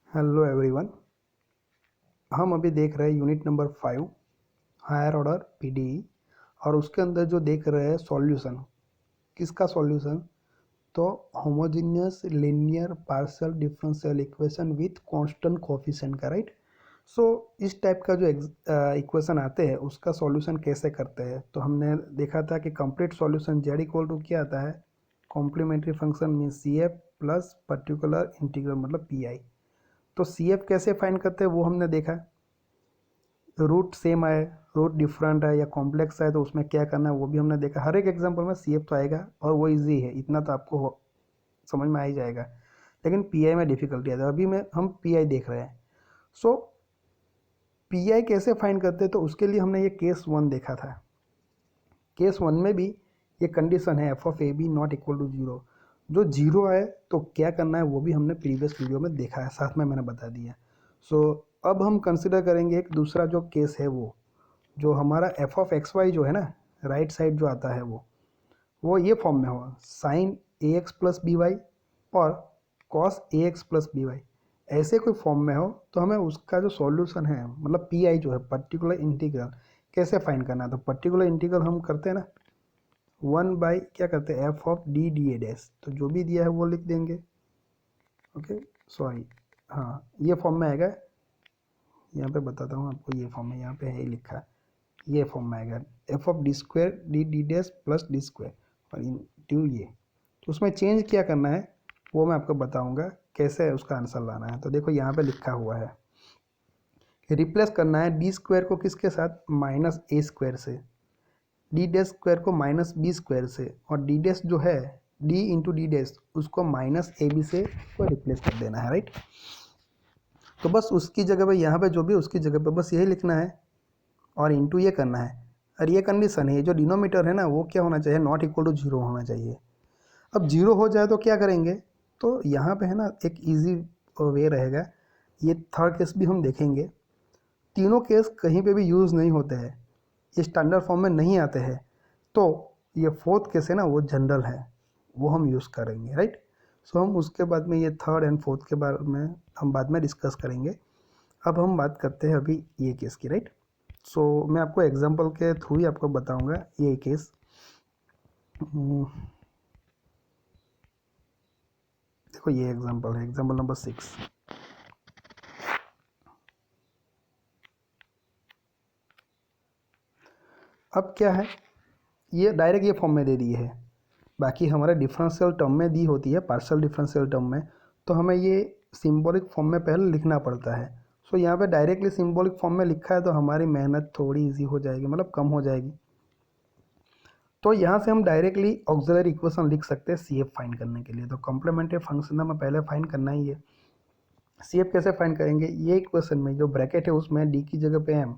Hello everyone. हम अभी देख रहे हैं unit number 5 higher order PDE और उसके अंदर जो देख रहे हैं सॉल्यूशन। किसका सॉल्यूशन? तो homogeneous linear partial differential equation with constant coefficient का, राइट। सो इस टाइप का जो इक्वेशन आते हैं उसका सॉल्यूशन कैसे करते हैं, तो हमने देखा था कि complete solution Z equal to क्या आता है, complementary function mean C F plus particular integral मतलब पी आई। तो सी एफ कैसे फाइंड करते हैं वो हमने देखा। रूट सेम आए, रूट डिफरेंट है या कॉम्प्लेक्स है तो उसमें क्या करना है वो भी हमने देखा। हर एक एग्जांपल में सी एफ तो आएगा और वो इजी है, इतना तो आपको समझ में आ ही जाएगा। लेकिन पी आई में डिफिकल्टी आता है। अभी में हम पी आई देख रहे हैं। सो पी आई कैसे फाइंड करते हैं, तो उसके लिए हमने ये केस 1 देखा था। केस 1 में भी ये कंडीशन है F of A B not equal to zero. जो जीरो है तो क्या करना है वो भी हमने प्रीवियस वीडियो में देखा है, साथ में मैंने बता दिया। सो अब हम कंसिडर करेंगे एक दूसरा जो केस है, वो जो हमारा एफ ऑफ एक्स वाई जो है ना, राइट साइड जो आता है वो ये फॉर्म में हो, साइन ए एक्स प्लस बी वाई और cos A x plus B Y, ऐसे कोई फॉर्म में हो तो हमें उसका जो सॉल्यूशन है मतलब पी आई जो है पर्टिकुलर इंटीग्रल कैसे फाइंड करना है। तो पर्टिकुलर इंटीग्रल हम करते हैं ना, 1 बाई क्या करते हैं F of D D A dash, तो जो भी दिया है वो लिख देंगे। ओके सॉरी, हाँ ये फॉर्म में आएगा। यहाँ पे बताता हूँ आपको, ये फॉर्म में यहाँ पे है लिखा, ये फॉर्म में आएगा F of D square D D dash plus D square और इन टू ये। तो उसमें चेंज क्या करना है वो मैं आपको बताऊंगा कैसे उसका आंसर लाना है। तो देखो यहाँ पे लिखा हुआ है, रिप्लेस करना है डी स्क्वायर को किसके साथ, माइनस ए स्क्वायर से, डी डैश स्क्वायर को माइनस बी स्क्वायर से, और डी डैश जो है डी इंटू डी डैश उसको माइनस ए बी से को रिप्लेस कर देना है, राइट। तो बस उसकी जगह पे यहाँ पे जो भी उसकी जगह पे बस यही लिखना है और इंटू ये करना है। और ये कंडीशन है, जो डिनोमीटर है ना वो क्या होना चाहिए, नॉट इक्वल टू जीरो होना चाहिए। अब जीरो हो जाए तो क्या करेंगे, तो यहाँ पे है ना एक इजी वे रहेगा। ये थर्ड केस भी हम देखेंगे। तीनों केस कहीं पे भी यूज़ नहीं होते हैं, ये स्टैंडर्ड फॉर्म में नहीं आते हैं। तो ये फोर्थ केस है ना वो जनरल है, वो हम यूज़ करेंगे, राइट। सो हम उसके बाद में ये थर्ड एंड फोर्थ के बारे में हम बाद में डिस्कस करेंगे। अब हम बात करते हैं अभी ये केस की, राइट। सो मैं आपको एग्जांपल के थ्रू ही आपको बताऊंगा ये केस। देखो ये एग्जांपल है, एग्जांपल नंबर 6। अब क्या है, ये डायरेक्ट ये फॉर्म में दे दी है। बाकी हमारे डिफरेंशियल टर्म में दी होती है, पार्शियल डिफरेंशियल टर्म में, तो हमें ये सिंबॉलिक फॉर्म में पहले लिखना पड़ता है। सो यहाँ पे डायरेक्टली सिंबॉलिक फॉर्म में लिखा है तो हमारी मेहनत थोड़ी इजी हो जाएगी, मतलब कम हो जाएगी। तो यहाँ से हम डायरेक्टली ऑक्सिलरी इक्वेशन लिख सकते हैं सी एफ फाइंड करने के लिए। तो कॉम्प्लीमेंट्री फंक्शन हमें पहले फाइंड करना ही है। सी एफ कैसे फाइंड करेंगे, ये इक्वेशन में जो ब्रैकेट है उसमें डी की जगह पे एम,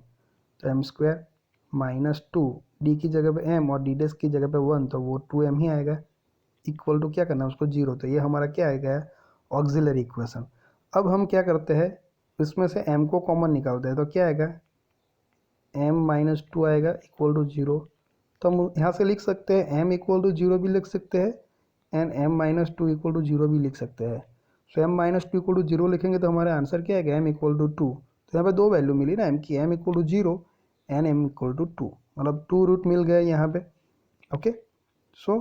तो M square minus two, D की जगह पे एम और डी डेस की जगह पे 1, तो वो 2m ही आएगा, इक्वल टू क्या करना है उसको जीरो। तो ये हमारा क्या आएगा, ऑक्सिलरी इक्वेशन। अब हम क्या करते हैं, इसमें से m को कॉमन निकालते हैं, तो क्या आएगा m माइनस टू आएगा इक्वल टू जीरो। तो हम यहाँ से लिख सकते हैं m इक्वल टू जीरो भी लिख सकते हैं and m minus two equal to zero भी लिख सकते हैं। So m minus two equal to zero लिखेंगे तो हमारा आंसर क्या आएगा, m इक्वल टू टू। तो यहाँ पे दो वैल्यू मिली ना m की, m equal to zero and m equal to two, मतलब टू रूट मिल गए यहाँ पे। ओके सो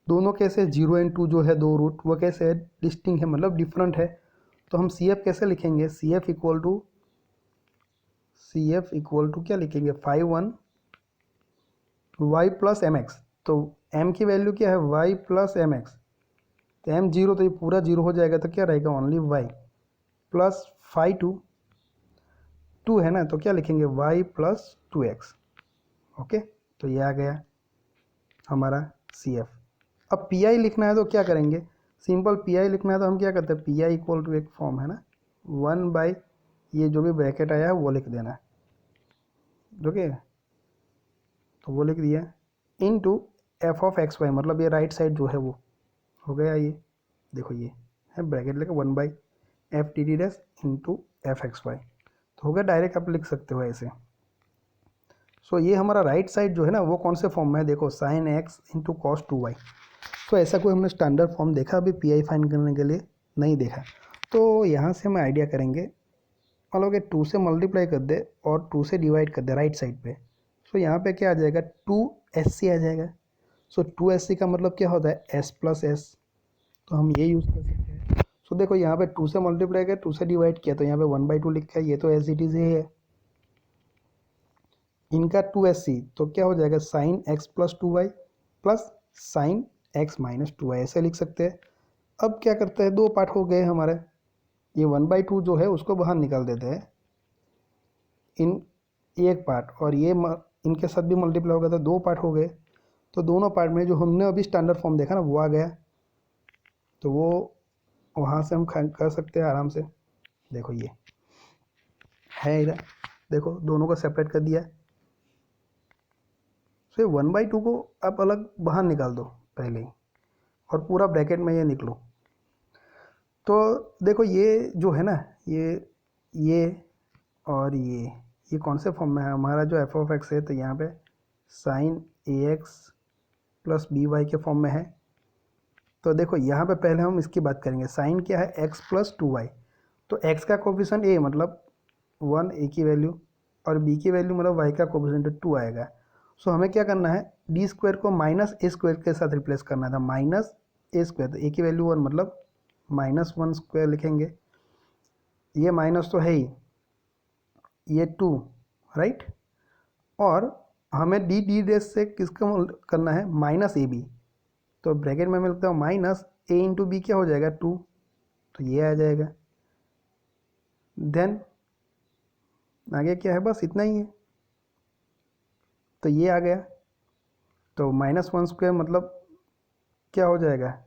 दोनों कैसे, जीरो एंड टू जो है दो रूट, वो कैसे है, डिस्टिंक्ट है मतलब डिफरेंट है। तो हम सी एफ कैसे लिखेंगे, सी एफ इक्वल टू क्या लिखेंगे, 5 1 वाई प्लस एम एक्स। तो m की वैल्यू क्या है, y प्लस एम एक्स, तो m जीरो तो ये पूरा जीरो हो जाएगा, तो क्या रहेगा ओनली y प्लस 2 है ना, तो क्या लिखेंगे y प्लस 2x। ओके तो ये आ गया हमारा सी एफ। अब पी आई लिखना है तो क्या करेंगे, सिंपल पी आई लिखना है तो हम क्या करते हैं, पी आई इक्वल टू एक फॉर्म है ना 1 बाई ये जो भी ब्रैकेट आया है वो लिख देना है, ओके तो वो लिख दिया into F of X Y, मतलब ये राइट साइड जो है वो हो गया। ये देखो ये है ब्रैकेट लेकर 1 by F T D dash into F X Y, तो हो गया। डायरेक्ट आप लिख सकते हो ऐसे। सो ये हमारा राइट साइड जो है ना वो कौन से फॉर्म में है, देखो sine X into cos 2 Y. तो ऐसा कोई हमने स्टैंडर्ड फॉर्म देखा अभी पी आई फाइंड करने के लिए, नहीं देखा। तो यहाँ से हम आइडिया करेंगे, मतलब कि 2 से मल्टीप्लाई कर दे और 2 से डिवाइड कर दे राइट साइड पे, सो यहाँ पे क्या आ जाएगा 2SC आ जाएगा। सो 2SC का मतलब क्या होता है S प्लस एस, तो हम ये यूज़ कर सकते हैं। सो देखो यहाँ पे 2 से मल्टीप्लाई किया 2 से डिवाइड किया तो यहाँ पे 1/2 लिखा है, ये तो एज इट इज़ ही है। इनका 2SC तो क्या हो जाएगा sine x plus 2y plus sine x minus 2y, ऐसे लिख सकते हैं। अब क्या करते हैं, दो पार्ट हो गए हमारे, ये 1/2 जो है उसको बाहर निकाल देते हैं, इन एक पार्ट और ये इनके साथ भी मल्टीप्लाई हो गया तो दो पार्ट हो गए। तो दोनों पार्ट में जो हमने अभी स्टैंडर्ड फॉर्म देखा ना वो आ गया, तो वो वहाँ से हम कर सकते हैं आराम से। देखो ये है इधर, देखो दोनों को सेपरेट कर दिया। तो ये 1/2 को आप अलग बाहर निकाल दो पहले ही, और पूरा ब्रैकेट में ये निकलो। तो देखो ये जो है ना, ये और ये कौन से फॉर्म में है हमारा जो एफ ऑफ एक्स है, तो यहाँ पे साइन AX प्लस BY के फॉर्म में है। तो देखो यहाँ पे पहले हम इसकी बात करेंगे, साइन क्या है x प्लस 2y, तो x का कोफिशिएंट a मतलब 1 a की वैल्यू, और b की वैल्यू मतलब y का कोफिशिएंट 2 आएगा। सो हमें क्या करना है, डी स्क्वायर को माइनस ए स्क्वायर के साथ रिप्लेस करना था, माइनस ए स्क्वायर, तो a की वैल्यू 1 मतलब -1 स्क्वायर लिखेंगे, ये माइनस तो है ही, ये 2 राइट, और हमें डी डैश से किसका करना है -AB, तो ब्रैकेट में मैं लिखता हूँ माइनस A इंटू बी, क्या हो जाएगा 2, तो ये आ जाएगा। देन आगे क्या है, बस इतना ही है, तो ये आ गया। तो -1 स्क्वायर मतलब क्या हो जाएगा,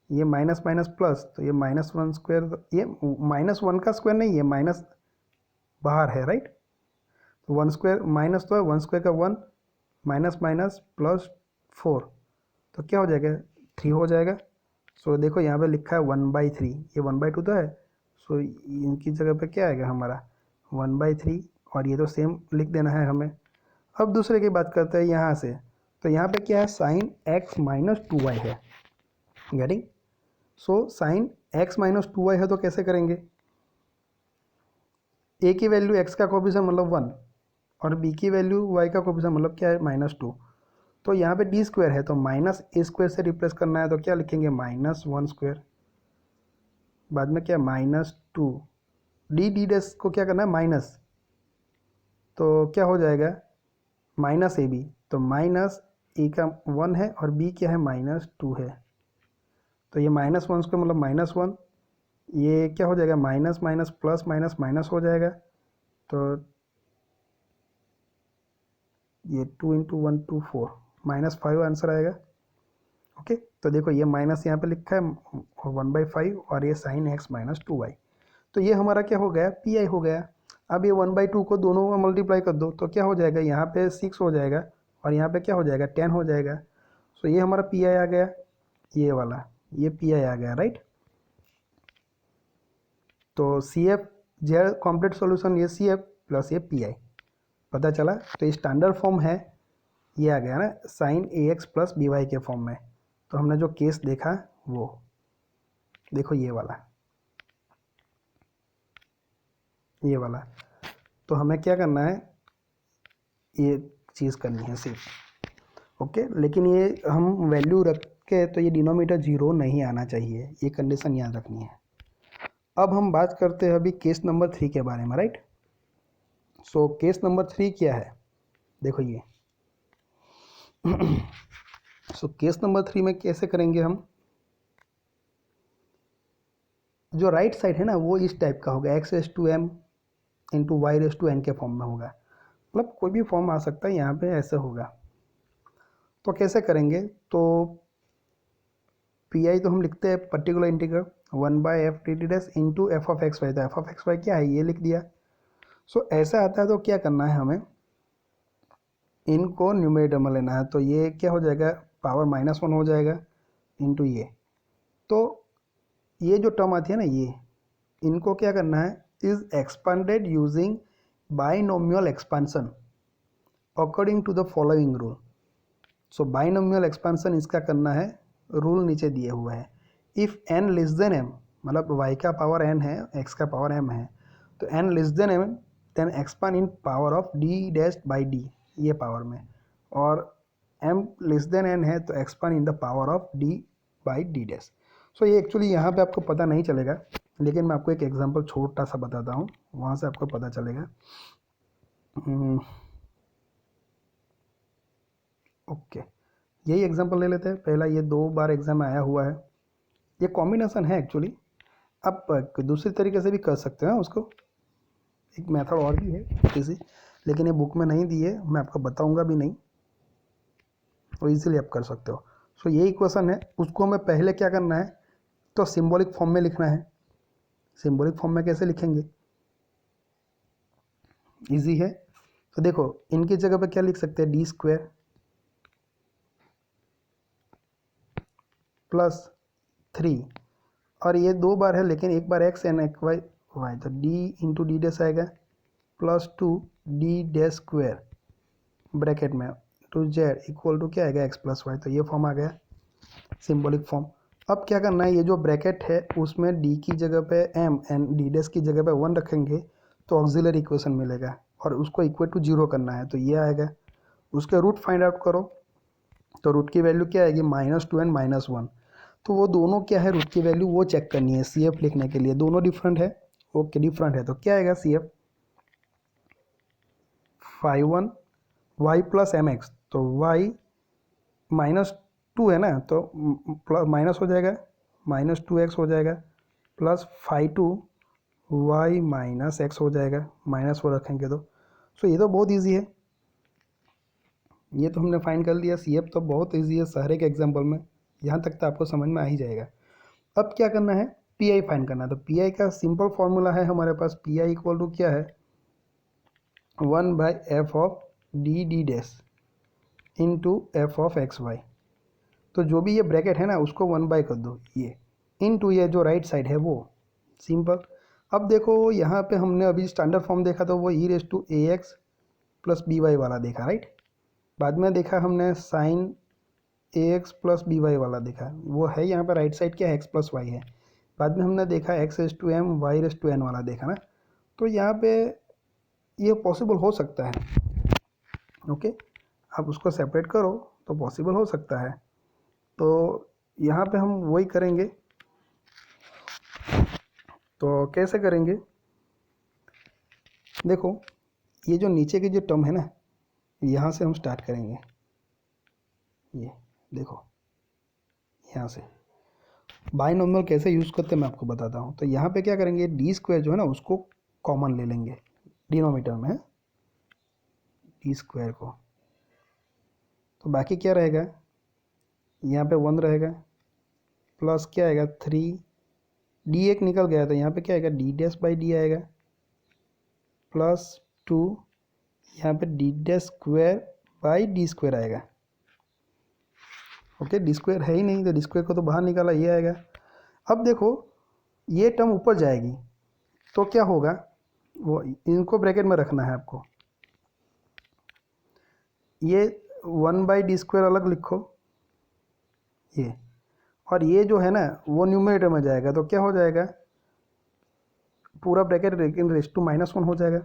ये माइनस माइनस प्लस, तो ये -1 स्क्वायर, ये -1 का स्क्वायर नहीं है, माइनस बाहर है राइट, तो 1 स्क्वायर माइनस तो है, 1 स्क्वायर का 1, माइनस माइनस प्लस 4, तो क्या हो जाएगा 3 हो जाएगा। सो देखो यहाँ पे लिखा है 1/3, ये 1/2 तो है, सो इनकी जगह पे क्या आएगा हमारा 1/3, और ये तो सेम लिख देना है हमें। अब दूसरे की बात करते हैं यहाँ से, तो यहाँ पे क्या है साइन x माइनस 2y है, getting. So sine x minus 2y है तो कैसे करेंगे, a की वैल्यू x का कोफिशिएंट मतलब 1 और b की वैल्यू y का कोफिशिएंट मतलब क्या है -2, तो यहाँ पे डी स्क्वायर है तो माइनस ए स्क्वायर से रिप्लेस करना है, तो क्या लिखेंगे -1 स्क्वायर, बाद में क्या -2, डी डैश को क्या करना है माइनस, तो क्या हो जाएगा -AB, तो माइनस ए का 1 है और b क्या है -2 है, तो ये -1 स्क्वायर मतलब -1, ये क्या हो जाएगा minus minus plus minus minus हो जाएगा, तो ये 2 इंटू 1 2 4 -5 आंसर आएगा। ओके, तो देखो ये माइनस यहाँ पे लिखा है 1/5 और ये साइन x माइनस 2y, तो ये हमारा क्या हो गया PI हो गया। अब ये 1/2 को दोनों में मल्टीप्लाई कर दो तो क्या हो जाएगा, यहाँ पे 6 हो जाएगा और यहाँ पे क्या हो जाएगा 10 हो जाएगा। सो ये हमारा PI आ गया, ये वाला ये PI आ गया राइट। तो CF जेड कॉम्प्लीट सॉल्यूशन ये CF प्लस ये PI पता चला। तो ये स्टैंडर्ड फॉर्म है, ये आ गया ना साइन AX प्लस BY के फॉर्म में। तो हमने जो केस देखा वो देखो ये वाला तो हमें क्या करना है, ये चीज़ करनी है सिर्फ। ओके, लेकिन ये हम वैल्यू रख के तो ये डिनोमीटर 0 नहीं आना चाहिए, ये कंडीशन याद रखनी है। अब हम बात करते हैं अभी केस नंबर 3 के बारे में राइट। सो केस नंबर 3 क्या है, देखो ये सो केस नंबर 3 में कैसे करेंगे हम, जो राइट साइड है ना वो इस टाइप का होगा, x⁻m इंटू y⁻n के फॉर्म में होगा, मतलब कोई भी फॉर्म आ सकता है, यहाँ पे ऐसे होगा। तो कैसे करेंगे, तो PI तो हम लिखते हैं particular integral 1/f/dt into F of X Y, तो एफ ऑफ एक्स वाई क्या है ये लिख दिया। सो ऐसा आता है तो क्या करना है हमें, इनको न्यूमरेटर में लेना है, तो ये क्या हो जाएगा पावर -1 हो जाएगा इंटू ये, तो ये जो टर्म आती है ना ये, इनको क्या करना है is expanded using binomial expansion according to the following rule. So binomial expansion इसका करना है, रूल नीचे दिए हुए हैं if n less than m, मतलब y का पावर n है, x का पावर m है, तो n less than m then expand in power of d dash by d, ये पावर में, और m लेस देन n है तो expand in the power of d by d dash. So ये actually यहाँ पे आपको पता नहीं चलेगा, लेकिन मैं आपको एक एग्जांपल छोटा सा बताता हूँ, वहाँ से आपको पता चलेगा। ओके, यही एग्जांपल ले लेते हैं। पहला ये 2 बार एग्जाम में आया हुआ है, ये कॉम्बिनेशन है एक्चुअली। आप दूसरी तरीके से भी कर सकते हैं उसको, एक मेथड और भी है किसी, लेकिन ये बुक में नहीं दी है, मैं आपको बताऊंगा भी नहीं, तो इजीली आप कर सकते हो। सो ये इक्वेशन है, उसको हमें पहले क्या करना है, तो सिंबॉलिक फॉर्म में लिखना है। सिंबॉलिक फॉर्म में कैसे लिखेंगे, इजी है। तो देखो इनकी जगह पे क्या लिख सकते हैं, डी स्क्वायर प्लस 3, और ये 2 बार है लेकिन एक बार एक्स एंड एक वाई वाई, तो डी इंटू डी डैश आएगा plus 2 D dash square bracket में टू जेड इक्वल टू क्या आएगा, एक्स प्लस वाई। तो ये फॉर्म आ गया सिंबॉलिक फॉर्म। अब क्या करना है, ये जो ब्रैकेट है उसमें डी की जगह पे एम एंड डी डैश की जगह पे 1 रखेंगे तो ऑक्सिलरी इक्वेशन मिलेगा, और उसको इक्वल टू 0 करना है, तो ये आएगा। उसके रूट फाइंड आउट करो, तो रूट की वैल्यू क्या आएगी, -2 एंड -1। तो वो दोनों क्या है, रूट की वैल्यू वो चेक करनी है सी एफ लिखने के लिए, दोनों डिफरेंट है। ओके डिफरेंट है, तो क्या आएगा C F 5 1 Y plus M X, तो वाई -2 है ना, तो माइनस हो जाएगा, -2x हो जाएगा, प्लस 5 2 वाई माइनस एक्स हो जाएगा, -4 रखेंगे तो। सो ये तो बहुत ईजी है, ये तो हमने फाइंड कर लिया। सी एफ तो बहुत ईजी है, सारे के एग्जाम्पल में यहाँ तक तो आपको समझ में आ ही जाएगा। अब क्या करना है, पी आई फाइंड करना है। तो पी आई का सिंपल फॉर्मूला है हमारे पास, पी आई इक्वल टू क्या है, 1/f of D D dash into F of X Y. तो जो भी ये ब्रैकेट है ना उसको 1/, कर दो ये, इनटू ये जो राइट साइड है वो, सिंपल। अब देखो यहाँ पे हमने अभी स्टैंडर्ड फॉर्म देखा तो वो e⁴ax प्लस बी वाई वाला देखा, राइट। बाद में देखा हमने sine ax plus B Y वाला देखा, वो है यहाँ पे राइट साइड क्या है, x प्लस वाई है। बाद में हमने देखा x⁻m y⁻n वाला देखा ना, तो यहाँ पे ये पॉसिबल हो सकता है। ओके, आप उसको सेपरेट करो तो पॉसिबल हो सकता है। तो यहाँ पे हम वही करेंगे, तो कैसे करेंगे, देखो ये जो नीचे की जो टर्म है ना, यहाँ से हम स्टार्ट करेंगे, ये देखो यहाँ से बाइनॉमिनल कैसे यूज़ करते हैं मैं आपको बताता हूँ। तो यहाँ पे क्या करेंगे, डी स्क्वायर जो है ना उसको कॉमन ले लेंगे डिनोमीटर में, डी स्क्वायर को, तो बाकी क्या रहेगा, यहाँ पे 1 रहेगा, प्लस क्या आएगा 3, डी एक निकल गया तो यहाँ पे क्या आएगा, डी डैश बाई डी आएगा, प्लस 2, यहाँ पे D dash square by D square आएगा। ओके, डी स्क्वायर है ही नहीं तो डी स्क्वायर को तो बाहर निकाला, ये आएगा। अब देखो ये टर्म ऊपर जाएगी तो क्या होगा, वो इनको ब्रैकेट में रखना है आपको, ये 1/d स्क्वायर अलग लिखो ये, और ये जो है ना वो न्यूमरेटर में जाएगा, तो क्या हो जाएगा, पूरा ब्रैकेट रेस टू -1 हो जाएगा।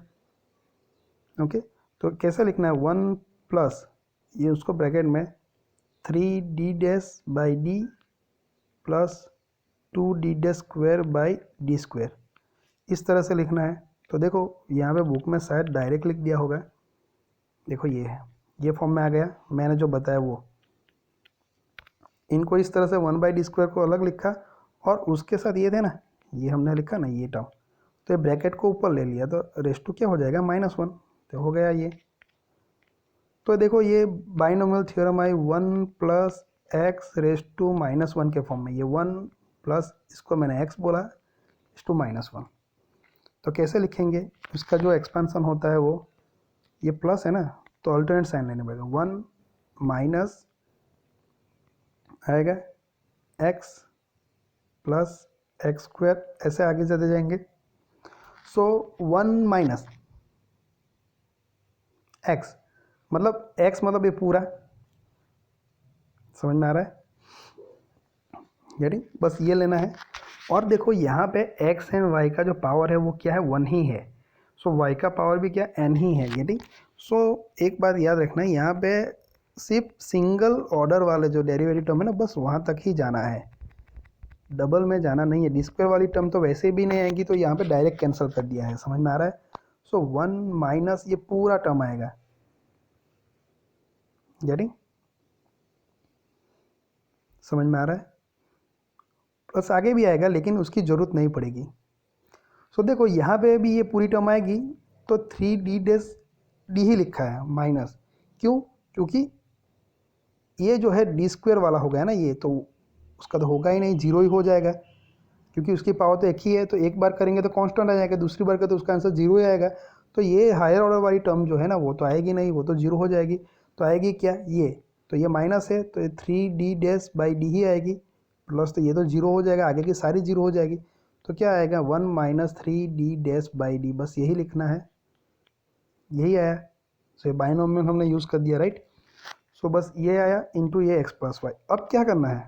ओके, तो कैसे लिखना है, 1 प्लस ये उसको ब्रैकेट में 3d dash by D plus 2d dash square by D square, इस तरह से लिखना है। तो देखो यहाँ पे बुक में शायद डायरेक्ट लिख दिया होगा, देखो ये है, ये फॉर्म में आ गया मैंने जो बताया वो। इनको इस तरह से 1/d स्क्वायर को अलग लिखा, और उसके साथ ये थे ना, ये हमने लिखा ना ये टर्म, तो ये ब्रैकेट को ऊपर ले लिया तो रेस टू क्या हो जाएगा, -1, तो हो गया ये। तो देखो ये बाइनोमियल थ्योरम आई 1 प्लस एक्स रेस टू -1 के फॉर्म में, ये 1 प्लस इसको मैंने x बोला रेस टू -1। तो कैसे लिखेंगे, इसका जो एक्सपेंशन होता है वो, ये प्लस है ना तो अल्टरनेट साइन लेने पड़ेगा, 1 माइनस आएगा x प्लस एक्स स्क्वायर, ऐसे आगे चलते जाएंगे। सो 1 माइनस एक्स, मतलब x मतलब ये पूरा, समझ में आ रहा है, गेटिंग, बस ये लेना है। और देखो यहाँ पे x एंड y का जो पावर है वो क्या है, 1 ही है। सो y का पावर भी क्या n ही है। गेटिंग, सो एक बात याद रखना है, यहाँ पे सिर्फ सिंगल ऑर्डर वाले जो डेरिवेटिव टर्म है ना, बस वहाँ तक ही जाना है, डबल में जाना नहीं है। डी स्क्वायर वाली टर्म तो वैसे भी नहीं आएगी, तो यहाँ पे डायरेक्ट कैंसिल कर दिया है। समझ में आ रहा है? सो 1 माइनस ये पूरा टर्म आएगा। गेटिंग, समझ में आ रहा है? प्लस आगे भी आएगा लेकिन उसकी ज़रूरत नहीं पड़ेगी। सो देखो यहाँ पे भी ये पूरी टर्म आएगी, तो 3d ही लिखा है माइनस। क्यों? क्योंकि ये जो है डी स्क्वायर वाला हो गया ना, ये तो उसका तो होगा ही नहीं, जीरो ही हो जाएगा, क्योंकि उसकी पावर तो एक ही है। तो एक बार करेंगे तो कांस्टेंट आ जाएगा, दूसरी बार का तो उसका आंसर जीरो ही आएगा। तो ये हायर ऑर्डर वाली टर्म जो है ना, वो तो आएगी नहीं, वो तो जीरो हो जाएगी। तो आएगी क्या, ये तो ये माइनस है, तो ये 3d-d ही आएगी। प्लस तो ये तो जीरो हो जाएगा, आगे की सारी जीरो हो जाएगी। तो क्या आएगा, 1 माइनस 3d-d, बस यही लिखना है, यही आया। सो ये बाइनोमियल हमने यूज़ कर दिया, राइट। सो बस ये आया इंटू ये x प्लस वाई। अब क्या करना है,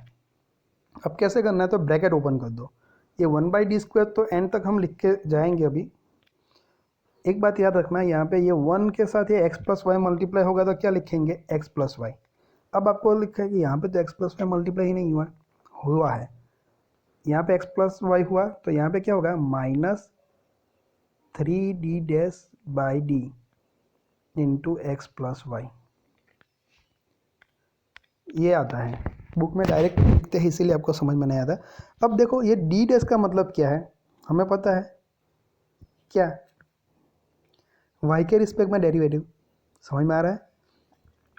अब कैसे करना है, तो ब्रैकेट ओपन कर दो। ये 1/d² तो एन तक हम लिख के जाएंगे अभी। एक बात याद रखना है, यहाँ पे ये 1 के साथ ये x प्लस वाई मल्टीप्लाई होगा तो क्या लिखेंगे, x प्लस वाई। अब आपको लिखा है कि यहाँ पे तो x प्लस वाई मल्टीप्लाई ही नहीं हुआ हुआ है, यहाँ पे x प्लस वाई हुआ, तो यहाँ पे क्या होगा, minus 3d-d into X plus Y, ये आता है। बुक में डायरेक्ट लिखते हैं इसीलिए आपको समझ में नहीं आता। अब देखो ये डी डैश का मतलब क्या है, हमें पता है क्या, y के रिस्पेक्ट में डेरिवेटिव। समझ में आ रहा है?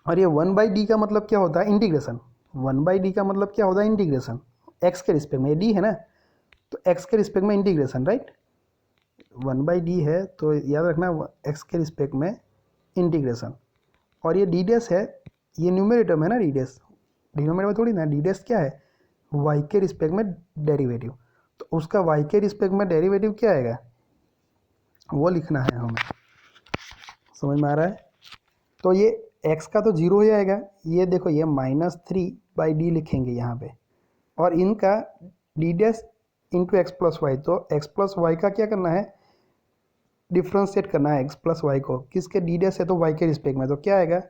और ये 1/d का मतलब क्या होता है, इंटीग्रेशन। 1/d का मतलब क्या होता है, इंटीग्रेशन। x के रिस्पेक्ट में, ये d है ना, तो x के रिस्पेक्ट में इंटीग्रेशन, राइट। 1/d है तो याद रखना x के रिस्पेक्ट में इंटीग्रेशन। और ये डी डैश है, ये न्यूमरेटर में है ना, डी डैश डिनोमिनेटर में थोड़ी ना। डी डैश क्या है, y के रिस्पेक्ट में डेरिवेटिव, तो उसका y के रिस्पेक्ट में डेरिवेटिव क्या आएगा, वो लिखना है हमें। समझ में आ रहा है? तो ये x का तो जीरो ही आएगा, ये देखो ये -3/d लिखेंगे यहाँ पे, और इनका D dash into X plus Y. तो x प्लस वाई का क्या करना है, डिफ्रेंशिएट करना है x प्लस वाई को, किसके, डी डैश है तो y के रिस्पेक्ट में, तो क्या आएगा,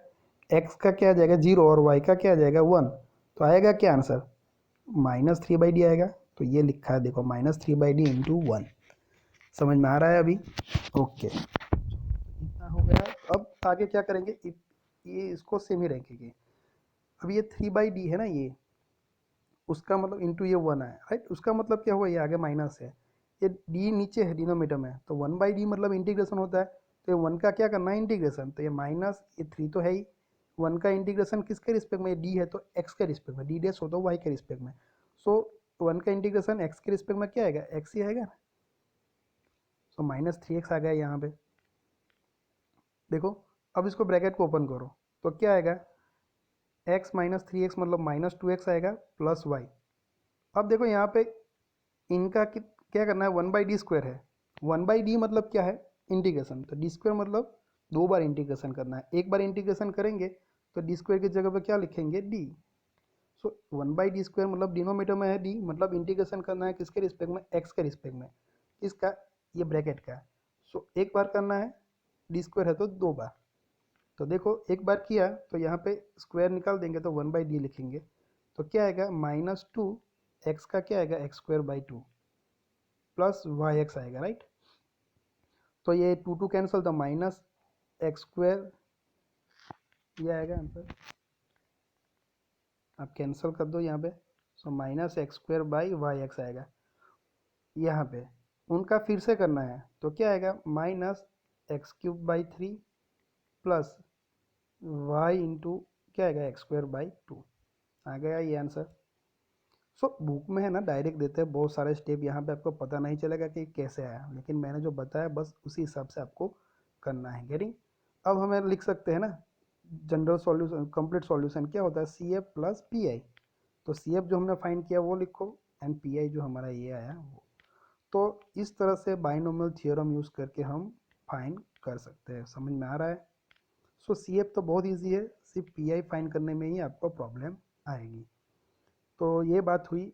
x का क्या आ जाएगा, जीरो, और y का क्या आ जाएगा, 1। तो आएगा क्या आंसर, -3/d आएगा। तो ये लिखा है देखो, -3/d इंटू 1। समझ में आ रहा है अभी? ओके, इतना हो गया। अब आगे क्या करेंगे, ये इसको सेम ही रखेंगे। अब ये 3/d है ना, ये उसका मतलब इंटू ये 1 है, राइट। उसका मतलब क्या हुआ, ये आगे माइनस है, ये d नीचे है डिनोमीटर में, तो 1/d मतलब इंटीग्रेशन होता है। तो ये 1 का क्या करना है, इंटीग्रेशन, तो ये माइनस ये 3 तो है ही, 1 का इंटीग्रेशन किसके रिस्पेक्ट में, d है तो x के रिस्पेक्ट में, डी डैश हो तो y के रिस्पेक्ट में। सो 1 का इंटीग्रेशन x के रिस्पेक्ट में क्या आएगा, x ही आएगा। सो -3x आ गया यहाँ पे। देखो अब इसको ब्रैकेट को ओपन करो, तो क्या आएगा, x -3x मतलब -2x आएगा, प्लस y। अब देखो यहाँ पे इनका क्या करना है, 1/d² है, 1/d मतलब क्या है, इंटीग्रेशन। तो d² मतलब 2 बार इंटीग्रेशन करना है, एक बार इंटीग्रेशन करेंगे तो d² की जगह पे क्या लिखेंगे, d। सो 1/d² मतलब डिनोमीटर में है d, मतलब इंटीग्रेशन करना है किसके रिस्पेक्ट में, x के रिस्पेक्ट में, इसका, ये ब्रैकेट का। सो एक बार करना है, d² है तो 2 बार। तो देखो एक बार किया तो यहाँ पे स्क्वायर निकाल देंगे तो 1/d लिखेंगे, तो क्या आएगा, -2 x का क्या आएगा, x²/2 प्लस yx आएगा, राइट। तो ये 2 कैंसिल, तो -x², ये आएगा आंसर। आप कैंसिल कर दो यहाँ पे, सो -x²/yx आएगा। यहाँ पे उनका फिर से करना है तो क्या आएगा, -x³/3 प्लस y इंटू क्या आएगा, x²/2 आ गया ये आंसर। सो बुक में है ना डायरेक्ट देते हैं बहुत सारे स्टेप, यहाँ पे आपको पता नहीं चलेगा कि कैसे आया, लेकिन मैंने जो बताया बस उसी हिसाब से आपको करना है। गेटिंग, अब हमें लिख सकते हैं ना जनरल सॉल्यूशन, कंप्लीट सॉल्यूशन क्या होता है, CF प्लस PI। तो CF जो हमने फाइंड किया वो लिखो, एंड PI जो हमारा ये आया वो। तो इस तरह से बाइनोमियल थ्योरम यूज़ करके हम फाइंड कर सकते हैं। समझ में आ रहा है? सो CF तो बहुत ईजी है, सिर्फ PI फाइंड करने में ही आपको प्रॉब्लम आएगी। तो ये बात हुई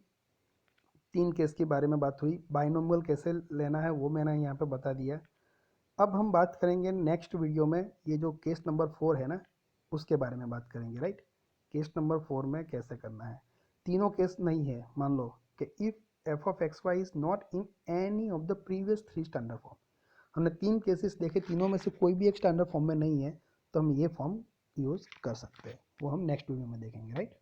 3 केस के बारे में बात हुई, बाइनोमियल कैसे लेना है वो मैंने यहाँ पे बता दिया। अब हम बात करेंगे नेक्स्ट वीडियो में, ये जो केस नंबर 4 है ना, उसके बारे में बात करेंगे, राइट। केस नंबर 4 में कैसे करना है। तीनों केस नहीं है, मान लो कि if F of X Y is not in any of the previous 3 standard form. हमने 3 केसेस देखे, तीनों में से कोई भी एक स्टैंडर्ड फॉर्म में नहीं है, तो हम ये फॉर्म यूज़ कर सकते हैं, वो हम नेक्स्ट वीडियो में देखेंगे, राइट।